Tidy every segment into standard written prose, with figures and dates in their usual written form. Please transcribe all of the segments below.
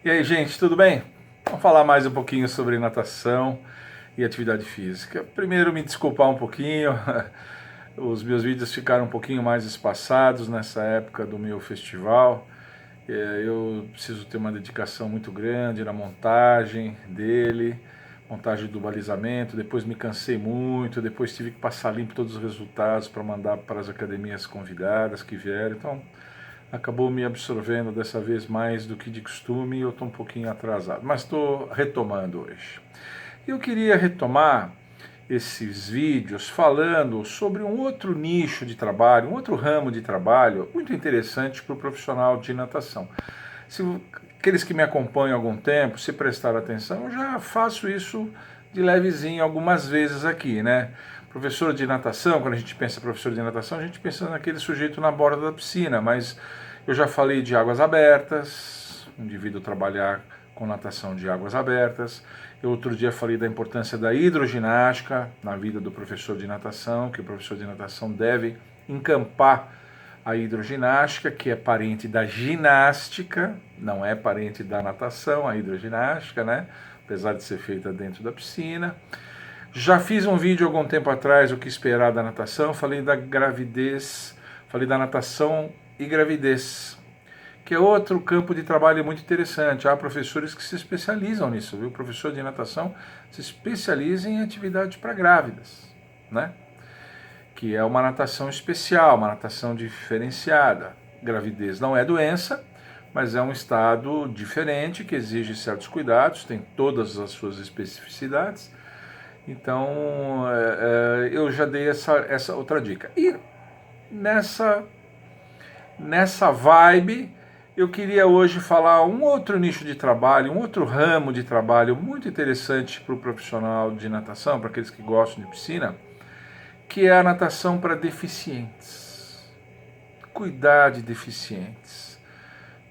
E aí, gente, tudo bem? Vamos falar mais um pouquinho sobre natação e atividade física. Primeiro, me desculpar um pouquinho, os meus vídeos ficaram um pouquinho mais espaçados nessa época do meu festival. Eu preciso ter uma dedicação muito grande na montagem dele, montagem do balizamento. Depois me cansei muito, depois tive que passar limpo todos os resultados para mandar para as academias convidadas que vieram. Então, acabou me absorvendo dessa vez mais do que de costume e eu estou um pouquinho atrasado, mas estou retomando hoje. Eu queria retomar esses vídeos falando sobre um outro nicho de trabalho, um outro ramo de trabalho muito interessante para o profissional de natação. Se aqueles que me acompanham há algum tempo, se prestar atenção, eu já faço isso de levezinho algumas vezes aqui, né? Professor de natação, quando a gente pensa em professor de natação, a gente pensa naquele sujeito na borda da piscina, mas eu já falei de águas abertas, um indivíduo trabalhar com natação de águas abertas. Eu outro dia falei da importância da hidroginástica na vida do professor de natação, que o professor de natação deve encampar a hidroginástica, que é parente da ginástica, não é parente da natação, a hidroginástica, né? Apesar de ser feita dentro da piscina. Já fiz um vídeo algum tempo atrás, o que esperar da natação, falei da gravidez, falei da natação e gravidez, que é outro campo de trabalho muito interessante. Há professores que se especializam nisso, viu? O professor de natação se especializa em atividades para grávidas, né? Que é uma natação especial, uma natação diferenciada. Gravidez não é doença, mas é um estado diferente que exige certos cuidados, tem todas as suas especificidades. Então, eu já dei essa outra dica. E nessa, nessa vibe, eu queria hoje falar um outro nicho de trabalho, um outro ramo de trabalho muito interessante para o profissional de natação, para aqueles que gostam de piscina, que é a natação para deficientes. Cuidar de deficientes.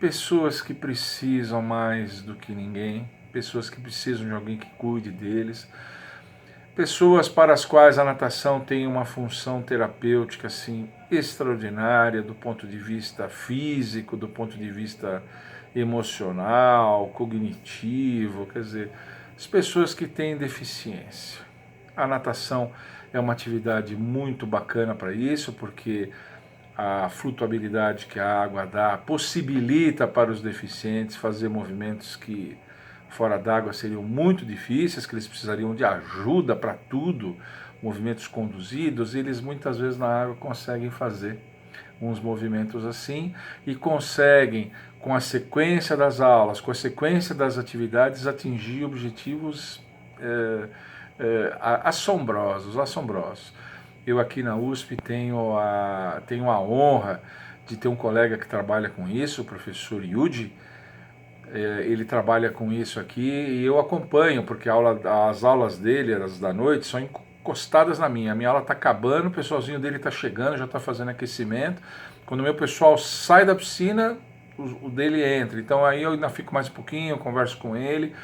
Pessoas que precisam mais do que ninguém, pessoas que precisam de alguém que cuide deles, pessoas para as quais a natação tem uma função terapêutica assim extraordinária do ponto de vista físico, do ponto de vista emocional, cognitivo, quer dizer, as pessoas que têm deficiência. A natação é uma atividade muito bacana para isso, porque a flutuabilidade que a água dá possibilita para os deficientes fazer movimentos que fora d'água seriam muito difíceis, que eles precisariam de ajuda para tudo, movimentos conduzidos, e eles muitas vezes na água conseguem fazer uns movimentos assim e conseguem, com a sequência das aulas, com a sequência das atividades, atingir objetivos assombrosos, assombrosos. Eu aqui na USP tenho a honra de ter um colega que trabalha com isso, o professor Yudi. Ele trabalha com isso aqui e eu acompanho, porque as aulas dele, as da noite, são encostadas na minha. A minha aula está acabando, o pessoalzinho dele está chegando, já está fazendo aquecimento. Quando o meu pessoal sai da piscina, o dele entra. Então aí eu ainda fico mais um pouquinho, eu converso com ele.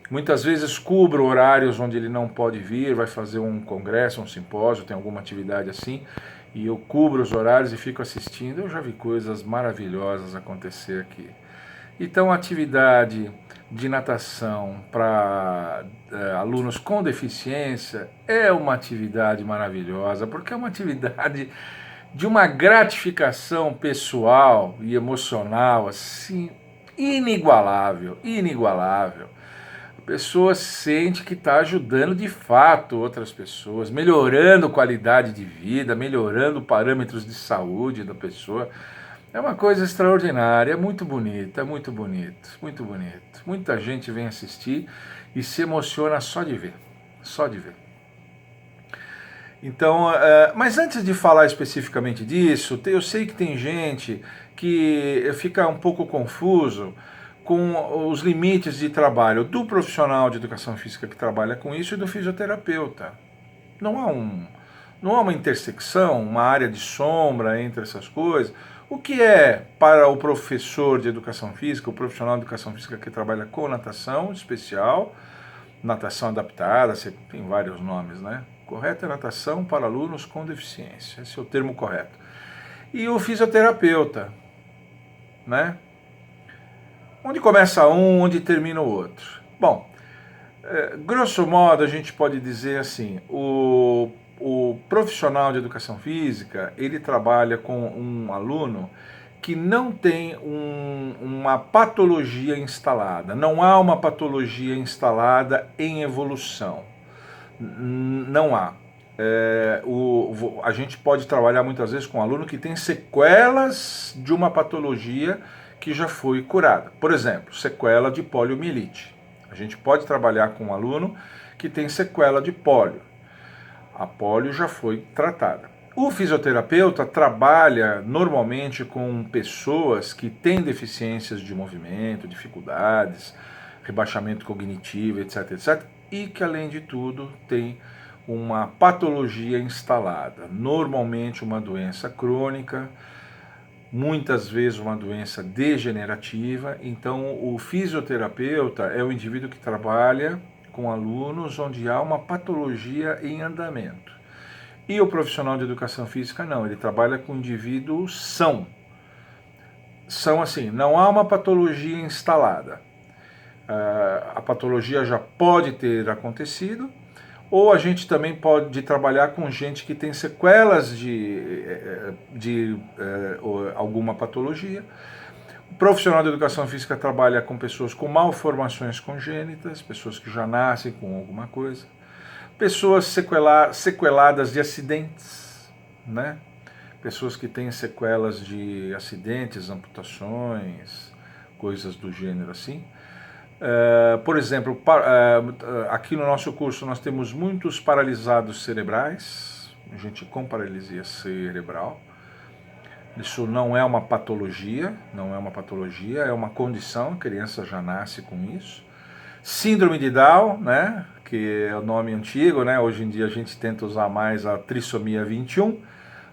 Muitas vezes cubro horários onde ele não pode vir, vai fazer um congresso, um simpósio, tem alguma atividade assim, e eu cubro os horários e fico assistindo. Eu já vi coisas maravilhosas acontecer aqui. Então, a atividade de natação para alunos com deficiência é uma atividade maravilhosa, porque é uma atividade de uma gratificação pessoal e emocional assim inigualável, inigualável. A pessoa sente que está ajudando de fato outras pessoas, melhorando a qualidade de vida, melhorando parâmetros de saúde da pessoa. É uma coisa extraordinária, é muito bonito, é muito bonito, muito bonito. Muita gente vem assistir e se emociona só de ver, só de ver. Então, mas antes de falar especificamente disso, eu sei que tem gente que fica um pouco confuso com os limites de trabalho do profissional de educação física que trabalha com isso e do fisioterapeuta. Não há não há uma intersecção, uma área de sombra entre essas coisas. O que é para o professor de educação física, o profissional de educação física que trabalha com natação especial, natação adaptada, você tem vários nomes, né? Correto é natação para alunos com deficiência, esse é o termo correto. E o fisioterapeuta, né? Onde começa um, onde termina o outro? Bom, grosso modo a gente pode dizer assim, o profissional de educação física, ele trabalha com um aluno que não tem uma patologia instalada, não há uma patologia instalada em evolução, não há. A gente pode trabalhar muitas vezes com um aluno que tem sequelas de uma patologia que já foi curada. Por exemplo, sequela de poliomielite. A gente pode trabalhar com um aluno que tem sequela de pólio. A pólio já foi tratada. O fisioterapeuta trabalha normalmente com pessoas que têm deficiências de movimento, dificuldades, rebaixamento cognitivo, etc, etc, e que além de tudo tem uma patologia instalada, normalmente uma doença crônica, muitas vezes uma doença degenerativa. Então o fisioterapeuta é o indivíduo que trabalha com alunos onde há uma patologia em andamento. E o profissional de educação física não, ele trabalha com indivíduos são assim, não há uma patologia instalada. A patologia já pode ter acontecido, ou a gente também pode trabalhar com gente que tem sequelas de alguma patologia. O profissional de educação física trabalha com pessoas com malformações congênitas, pessoas que já nascem com alguma coisa, pessoas sequeladas de acidentes, né? Pessoas que têm sequelas de acidentes, amputações, coisas do gênero assim. Por exemplo, aqui no nosso curso nós temos muitos paralisados cerebrais, gente com paralisia cerebral. Isso não é uma patologia, é uma condição, a criança já nasce com isso. Síndrome de Down, né, que é o nome antigo, né, hoje em dia a gente tenta usar mais a trissomia 21,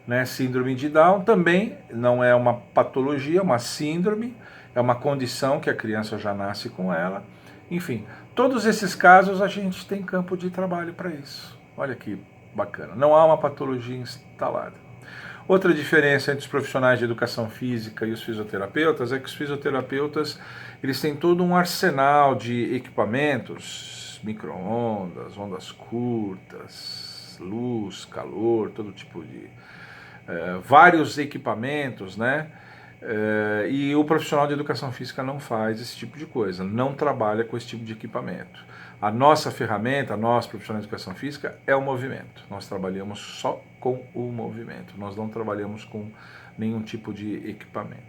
né, síndrome de Down também não é uma patologia, é uma síndrome, é uma condição que a criança já nasce com ela. Enfim, todos esses casos a gente tem campo de trabalho para isso. Olha que bacana, não há uma patologia instalada. Outra diferença entre os profissionais de educação física e os fisioterapeutas é que os fisioterapeutas eles têm todo um arsenal de equipamentos, micro-ondas, ondas curtas, luz, calor, todo tipo de vários equipamentos, né? E o profissional de educação física não faz esse tipo de coisa, não trabalha com esse tipo de equipamento. A nossa ferramenta, nós profissionais de educação física, é o movimento. Nós trabalhamos só com o movimento, nós não trabalhamos com nenhum tipo de equipamento.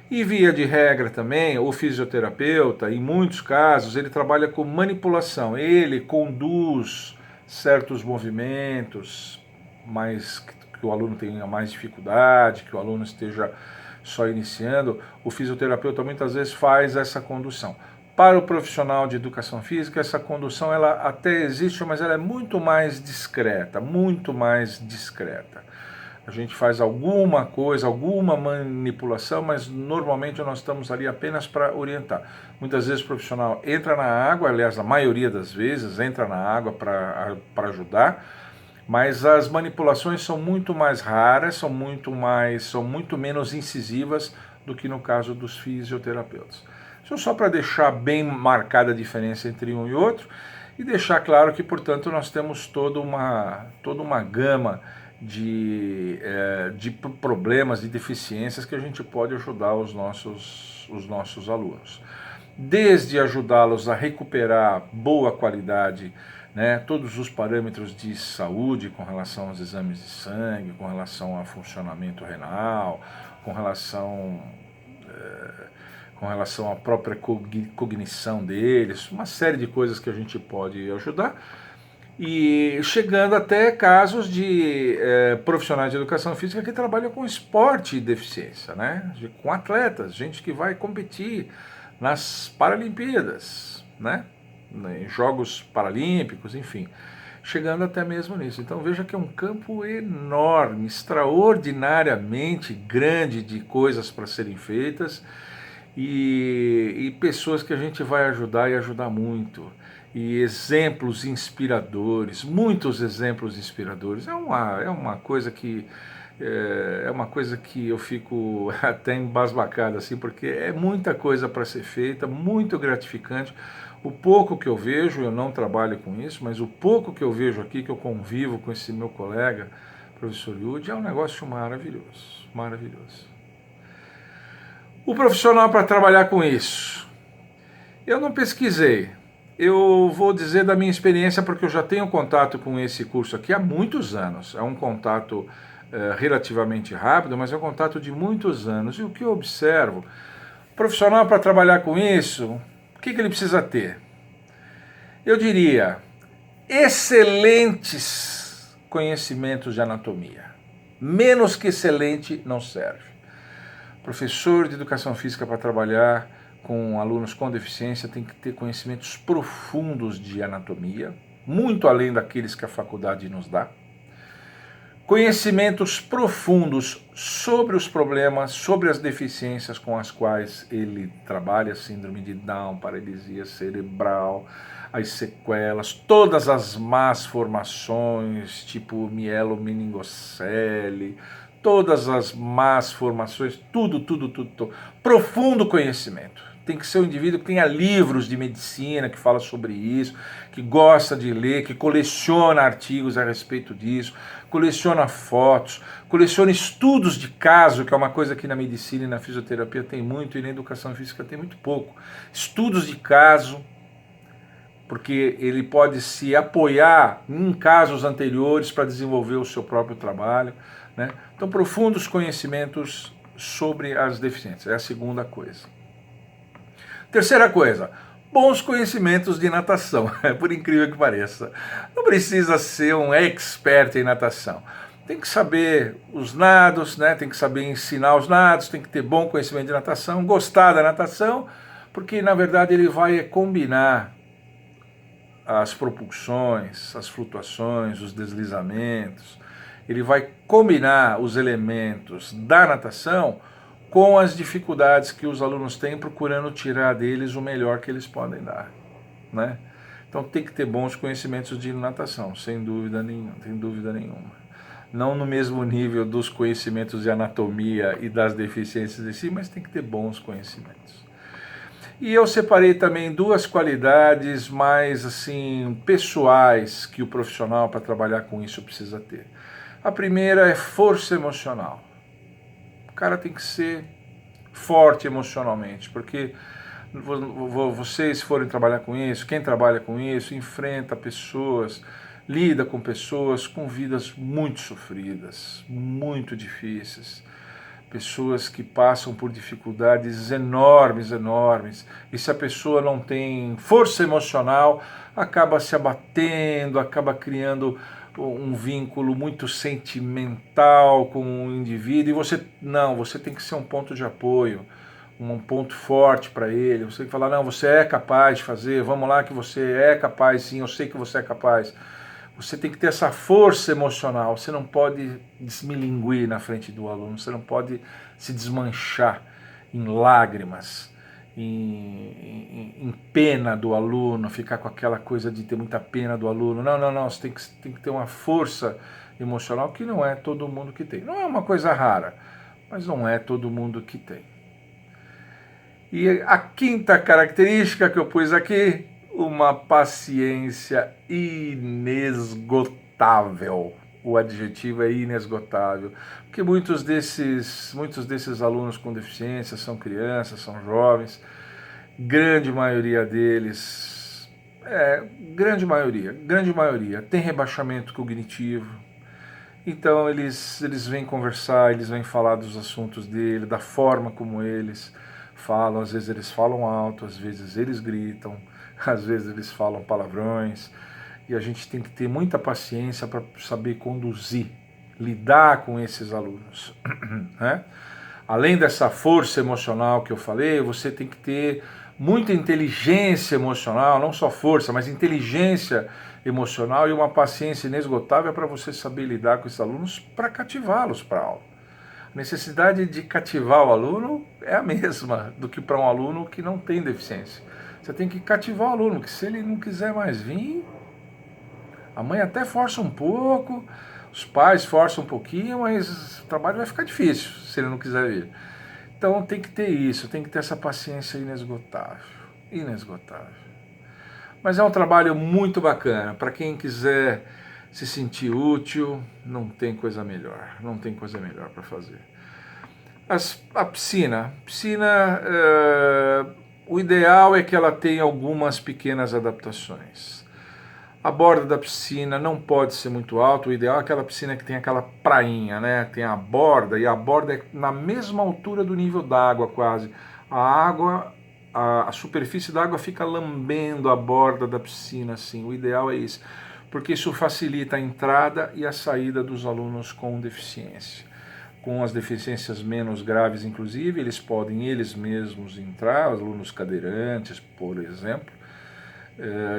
E via de regra também, o fisioterapeuta, em muitos casos, ele trabalha com manipulação, ele conduz certos movimentos, mas que o aluno tenha mais dificuldade, que o aluno esteja só iniciando, o fisioterapeuta muitas vezes faz essa condução. Para o profissional de educação física, essa condução ela até existe, mas ela é muito mais discreta, muito mais discreta. A gente faz alguma coisa, alguma manipulação, mas normalmente nós estamos ali apenas para orientar. Muitas vezes o profissional entra na água, aliás, a maioria das vezes entra na água para ajudar, mas as manipulações são muito mais raras, são muito menos incisivas do que no caso dos fisioterapeutas. Isso só para deixar bem marcada a diferença entre um e outro e deixar claro que, portanto, nós temos toda uma gama de problemas, de deficiências que a gente pode ajudar os nossos alunos. Desde ajudá-los a recuperar boa qualidade, né, todos os parâmetros de saúde com relação aos exames de sangue, com relação ao funcionamento renal, com relação à própria cognição deles, uma série de coisas que a gente pode ajudar, e chegando até casos de profissionais de educação física que trabalham com esporte e deficiência, né? Com atletas, gente que vai competir nas Paralimpíadas, né? Em Jogos Paralímpicos, enfim, chegando até mesmo nisso. Então veja que é um campo enorme, extraordinariamente grande de coisas para serem feitas, e pessoas que a gente vai ajudar e ajudar muito, e exemplos inspiradores, muitos exemplos inspiradores. É uma coisa que É uma coisa que eu fico até embasbacado, assim, porque é muita coisa para ser feita, muito gratificante. O pouco que eu vejo, eu não trabalho com isso, mas o pouco que eu vejo aqui, que eu convivo com esse meu colega, professor Yudi, é um negócio maravilhoso, maravilhoso. O profissional para trabalhar com isso, eu não pesquisei. Eu vou dizer da minha experiência porque eu já tenho contato com esse curso aqui há muitos anos. É um contato relativamente rápido, mas é um contato de muitos anos. E o que eu observo, profissional para trabalhar com isso, o que ele precisa ter? Eu diria, excelentes conhecimentos de anatomia. Menos que excelente não serve. Professor de educação física para trabalhar com alunos com deficiência tem que ter conhecimentos profundos de anatomia, muito além daqueles que a faculdade nos dá. Conhecimentos profundos sobre os problemas, sobre as deficiências com as quais ele trabalha, síndrome de Down, paralisia cerebral, as sequelas, todas as más formações, tipo mielomeningocele, todas as más formações, tudo. Profundo conhecimento. Tem que ser um indivíduo que tenha livros de medicina que fala sobre isso, que gosta de ler, que coleciona artigos a respeito disso, coleciona fotos, coleciona estudos de caso, que é uma coisa que na medicina e na fisioterapia tem muito e na educação física tem muito pouco. Estudos de caso, porque ele pode se apoiar em casos anteriores para desenvolver o seu próprio trabalho, né? Então, profundos conhecimentos sobre as deficiências, é a segunda coisa. Terceira coisa, bons conhecimentos de natação, por incrível que pareça. Não precisa ser um expert em natação. Tem que saber os nados, né? Tem que saber ensinar os nados, tem que ter bom conhecimento de natação, gostar da natação, porque na verdade ele vai combinar as propulsões, as flutuações, os deslizamentos. Ele vai combinar os elementos da natação com as dificuldades que os alunos têm, procurando tirar deles o melhor que eles podem dar, né? Então tem que ter bons conhecimentos de natação, sem dúvida nenhuma. Não no mesmo nível dos conhecimentos de anatomia e das deficiências em si, mas tem que ter bons conhecimentos. E eu separei também duas qualidades mais assim pessoais que o profissional para trabalhar com isso precisa ter. A primeira é força emocional. O cara tem que ser forte emocionalmente, porque vocês forem trabalhar com isso, quem trabalha com isso, enfrenta pessoas, lida com pessoas com vidas muito sofridas, muito difíceis, pessoas que passam por dificuldades enormes, e se a pessoa não tem força emocional, acaba se abatendo, acaba criando um vínculo muito sentimental com o indivíduo, e você tem que ser um ponto de apoio, um ponto forte para ele. Você tem que falar, não, você é capaz de fazer, vamos lá que você é capaz, sim, eu sei que você é capaz. Você tem que ter essa força emocional, você não pode desmilinguir na frente do aluno, você não pode se desmanchar em lágrimas, em pena do aluno, ficar com aquela coisa de ter muita pena do aluno. Não, você tem que ter uma força emocional que não é todo mundo que tem. Não é uma coisa rara, mas não é todo mundo que tem. E a quinta característica que eu pus aqui, uma paciência inesgotável. O adjetivo é inesgotável, porque muitos desses alunos com deficiência são crianças, são jovens, grande maioria deles, grande maioria, tem rebaixamento cognitivo. Então eles vêm conversar, eles vêm falar dos assuntos dele, da forma como eles falam. Às vezes eles falam alto, às vezes eles gritam, às vezes eles falam palavrões, e a gente tem que ter muita paciência para saber conduzir, lidar com esses alunos, né? Além dessa força emocional que eu falei, você tem que ter muita inteligência emocional, não só força, mas inteligência emocional e uma paciência inesgotável para você saber lidar com esses alunos, para cativá-los para a aula. A necessidade de cativar o aluno é a mesma do que para um aluno que não tem deficiência. Você tem que cativar o aluno, que se ele não quiser mais vir, a mãe até força um pouco, Os pais forçam um pouquinho, mas o trabalho vai ficar difícil se ele não quiser vir. Então tem que ter isso, tem que ter essa paciência inesgotável, inesgotável. Mas é um trabalho muito bacana, para quem quiser se sentir útil, não tem coisa melhor, não tem coisa melhor para fazer. A piscina, o ideal é que ela tenha algumas pequenas adaptações. A borda da piscina não pode ser muito alta, o ideal é aquela piscina que tem aquela prainha, né? Tem a borda, e a borda é na mesma altura do nível d'água quase. A água, a superfície da água fica lambendo a borda da piscina, assim. O ideal é isso, porque isso facilita a entrada e a saída dos alunos com deficiência. Com as deficiências menos graves, inclusive, eles podem eles mesmos entrar, alunos cadeirantes, por exemplo.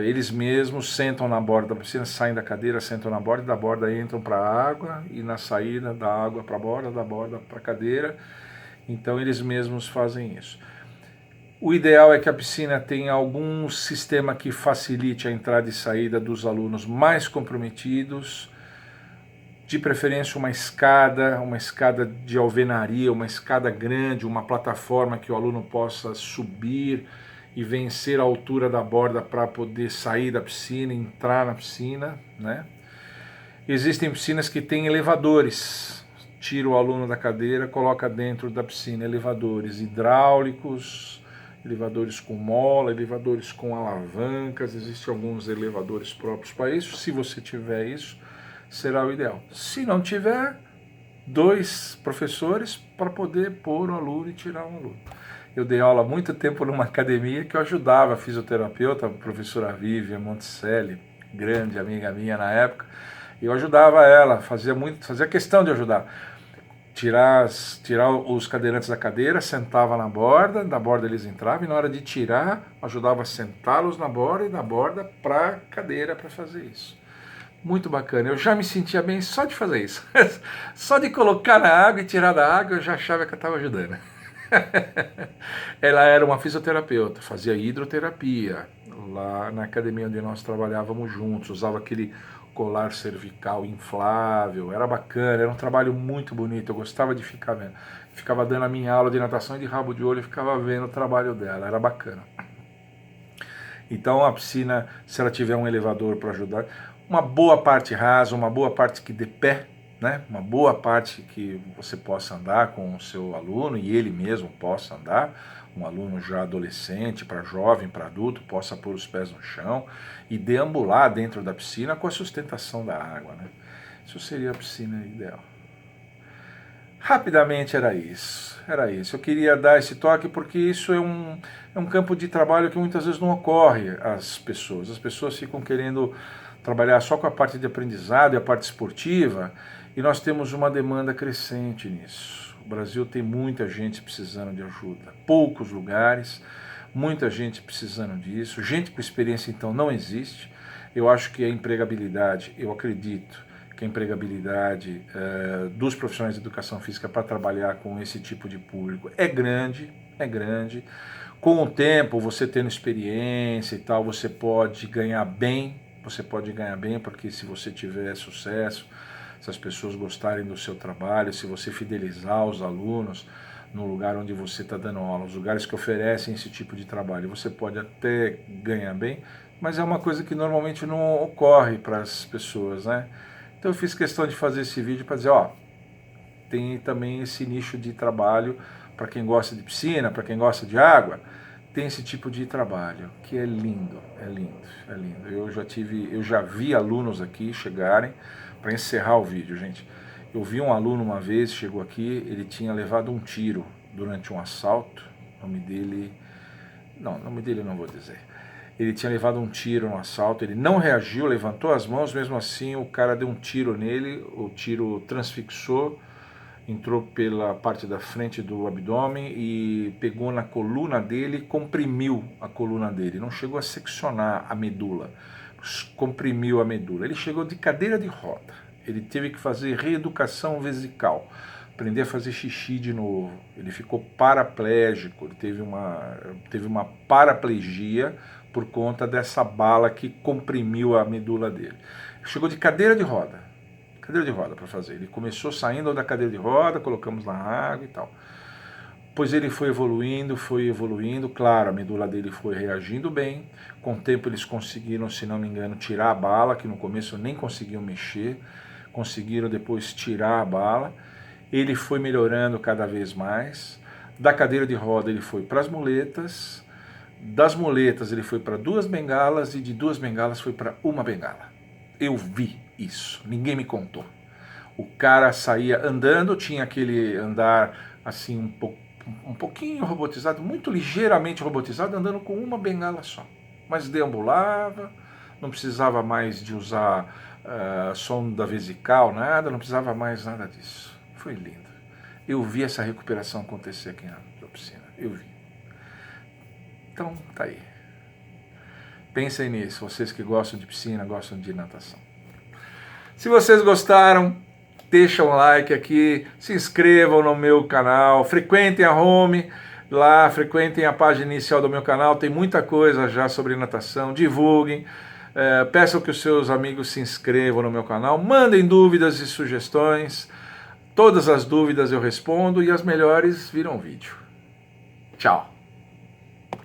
Eles mesmos sentam na borda da piscina, saem da cadeira, sentam na borda, e da borda entram para a água, e na saída da água para a borda, da borda para a cadeira. Então eles mesmos fazem isso. O ideal é que a piscina tenha algum sistema que facilite a entrada e saída dos alunos mais comprometidos, de preferência uma escada de alvenaria, uma escada grande, uma plataforma que o aluno possa subir e vencer a altura da borda para poder sair da piscina, entrar na piscina, né? Existem piscinas que têm elevadores. Tira o aluno da cadeira, coloca dentro da piscina elevadores hidráulicos, elevadores com mola, elevadores com alavancas. Existem alguns elevadores próprios para isso. Se você tiver isso, será o ideal. Se não tiver, 2 professores para poder pôr o aluno e tirar um aluno. Eu dei aula há muito tempo numa academia que eu ajudava a fisioterapeuta, a professora Vivian Monticelli, grande amiga minha na época. Eu ajudava ela, fazia questão de ajudar. Tirar os cadeirantes da cadeira, sentava na borda, da borda eles entravam, e na hora de tirar, ajudava a sentá-los na borda e da borda para a cadeira para fazer isso. Muito bacana, eu já me sentia bem só de fazer isso. Só de colocar na água e tirar da água, eu já achava que eu estava ajudando. Ela era uma fisioterapeuta, fazia hidroterapia lá na academia onde nós trabalhávamos juntos, usava aquele colar cervical inflável, era bacana, era um trabalho muito bonito, eu gostava de ficar vendo. Ficava dando a minha aula de natação e de rabo de olho, eu ficava vendo o trabalho dela, era bacana. Então a piscina, se ela tiver um elevador para ajudar, uma boa parte rasa, uma boa parte que dê pé, né? Uma boa parte que você possa andar com o seu aluno e ele mesmo possa andar, um aluno já adolescente, para jovem, para adulto, possa pôr os pés no chão e deambular dentro da piscina com a sustentação da água, né? Isso seria a piscina ideal. Rapidamente era isso. Eu queria dar esse toque porque isso é um campo de trabalho que muitas vezes não ocorre às pessoas. As pessoas ficam querendo trabalhar só com a parte de aprendizado e a parte esportiva, e nós temos uma demanda crescente nisso. O Brasil tem muita gente precisando de ajuda, poucos lugares, muita gente precisando disso, gente com experiência então não existe. Eu acho que a empregabilidade, eu acredito que a empregabilidade dos profissionais de educação física para trabalhar com esse tipo de público é grande, é grande. Com o tempo, você tendo experiência e tal, você pode ganhar bem, porque se você tiver sucesso, se as pessoas gostarem do seu trabalho, se você fidelizar os alunos no lugar onde você está dando aula, os lugares que oferecem esse tipo de trabalho, você pode até ganhar bem, mas é uma coisa que normalmente não ocorre para as pessoas, né? Então eu fiz questão de fazer esse vídeo para dizer, ó, tem também esse nicho de trabalho para quem gosta de piscina, para quem gosta de água, tem esse tipo de trabalho, que é lindo, é lindo, é lindo. Eu já vi alunos aqui chegarem, para encerrar o vídeo, gente. Eu vi um aluno uma vez, chegou aqui, ele tinha levado um tiro durante um assalto, nome dele eu não vou dizer. Ele tinha levado um tiro no assalto, ele não reagiu, levantou as mãos, mesmo assim o cara deu um tiro nele, o tiro transfixou, entrou pela parte da frente do abdômen e pegou na coluna dele, comprimiu a coluna dele, não chegou a seccionar a medula, comprimiu a medula. Ele chegou de cadeira de roda, ele teve que fazer reeducação vesical, aprender a fazer xixi de novo, ele ficou paraplégico, ele teve uma paraplegia por conta dessa bala que comprimiu a medula dele. Chegou de cadeira de roda, cadeira de roda para fazer. Ele começou saindo da cadeira de roda, colocamos na água e tal. Pois ele foi evoluindo, claro, a medula dele foi reagindo bem. Com o tempo eles conseguiram, se não me engano, tirar a bala, que no começo nem conseguiam mexer. Conseguiram depois tirar a bala. Ele foi melhorando cada vez mais. Da cadeira de roda ele foi para as muletas. Das muletas ele foi para 2 bengalas e de 2 bengalas foi para 1 bengala. Eu vi isso, ninguém me contou. O cara saía andando, tinha aquele andar assim um pouquinho robotizado, muito ligeiramente robotizado, andando com 1 bengala só. Mas deambulava, não precisava mais de usar sonda vesical, nada, não precisava mais nada disso. Foi lindo. Eu vi essa recuperação acontecer aqui na piscina, eu vi. Então, tá aí. Pensem nisso, vocês que gostam de piscina, gostam de natação. Se vocês gostaram, deixa um like aqui, se inscrevam no meu canal, frequentem a home lá, frequentem a página inicial do meu canal, tem muita coisa já sobre natação, divulguem, peçam que os seus amigos se inscrevam no meu canal, mandem dúvidas e sugestões, todas as dúvidas eu respondo e as melhores viram vídeo. Tchau!